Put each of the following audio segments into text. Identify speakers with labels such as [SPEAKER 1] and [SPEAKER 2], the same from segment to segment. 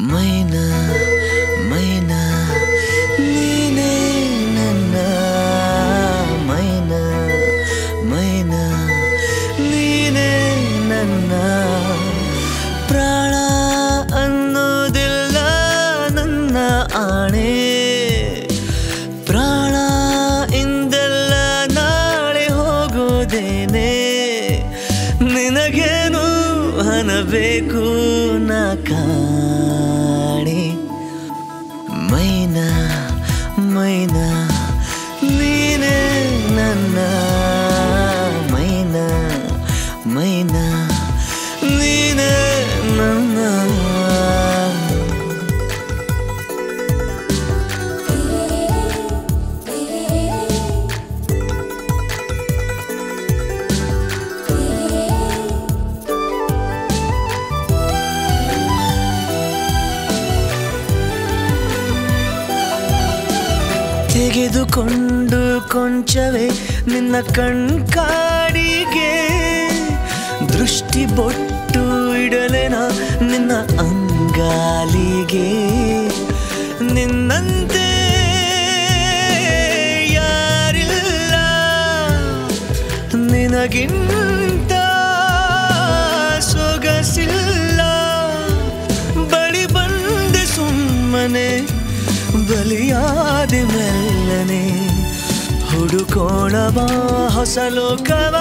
[SPEAKER 1] ಮೈನಾ ಮೈನಾ ನೀನೇ ನನ್ನ ಮೈನಾ ಮೈನಾ ನೀನೇ ನನ್ನ ಪ್ರಾಣ ಅನ್ನೋದಿಲ್ಲ ನನ್ನ ಆಣೆ ಪ್ರಾಣ ಇಂದೆಲ್ಲ ನಾಳೆ ಹೋಗೋದೇನೆ ನಿನಗೇನು ಅನ್ನಬೇಕು ನಾ ಕಾಣೆ ಮೈನಾ ಮೈನಾ ನೀನೇ ನನ್ನ ಮೈನಾ ಮೈನಾ ನೀನೇ ನನ್ನ ತೆಗೆದುಕೊಂಡು ಕೊಂಚವೇ ನಿನ್ನ ಕಣ್ಕಾಡಿಗೆ ದೃಷ್ಟಿ ಬೊಟ್ಟು ಇಡಲೆನ ನಿನ್ನ ಅಂಗಾಲಿಗೆ ನಿನ್ನಂತೆ ಯಾರಿಲ್ಲ ನಿನಗಿಂತ ಸೊಗಸಿಲ್ಲ ಬಳಿ ಬಂದೆ ಸುಮ್ಮನೆ ಬಲಿಯಾದೆ ಮೆಲ್ಲನೆ ಹುಡುಕೋಣ ಬಾ ಹೊಸ ಲೋಕವ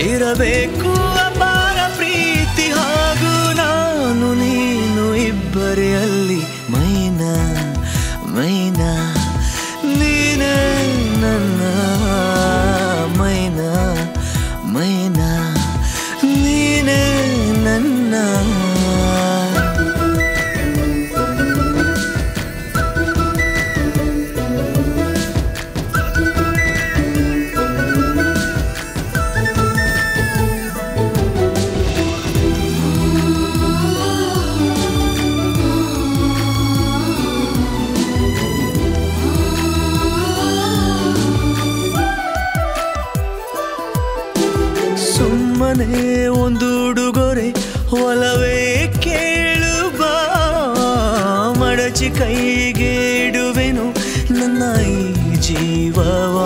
[SPEAKER 1] ಇರಬೇಕು ಅಪಾರ ಪ್ರೀತಿ ಹಾಗೂ ನಾನು ನೀನು ಇಬ್ಬರೇ ಅಲ್ಲಿ ಮೈನಾ ಮೈನಾ ನೀನೇ ನನ್ನ ಮೈನಾ ಮೈನಾ ನೀನೇ ನನ್ನ ಸುಮ್ಮನೆ ಒಂದು ಉಡುಗೊರೆ ಒಲವೇ ಕೇಳು ಬಾ ಮಡಚಿ ಕೈಗೆ ಇಡುವೆನು ನನ್ನ ಈ ಜೀವವ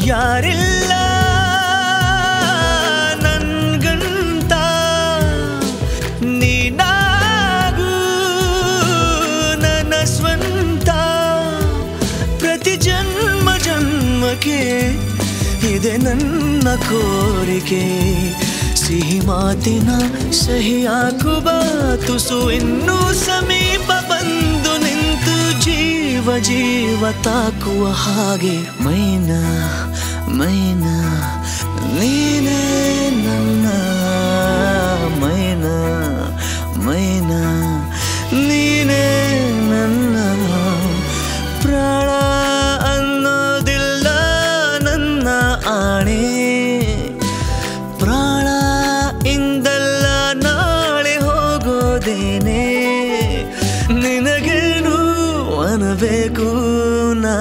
[SPEAKER 1] ಯಾರಿಲ್ಲ ನನ್ಗಂತ ನೀನಾಗೂ ನನ್ನ ಸ್ವಂತ ಪ್ರತಿ ಜನ್ಮ ಜನ್ಮಕ್ಕೆ ಇದೆ ನನ್ನ ಕೋರಿಕೆ ಸಿಹಿ ಮಾತಿನ ಸಹಿ ಹಾಕುವ ತುಸು ಇನ್ನೂ ಸಮೀಪ ಬಂದು ನಿಂತು ಜೀವ ಜೀವ ತಾಕುವ ಹಾಗೆ ಮೈನಾ ಮೈನಾ ನೀನೇ ನನ್ನ ಮೈನಾ ಮೈನಾ ನೀನೇ ನನ್ನ ಪ್ರಾಣ ಅನ್ನೋದಿಲ್ಲ ನನ್ನ ಆಣೆ ಪ್ರಾಣ ಇಂದಲ್ಲ ನಾಳೆ ಹೋಗೋದೇನೆ ನಿನಗೇನು ಅನ್ನಬೇಕು ನಾ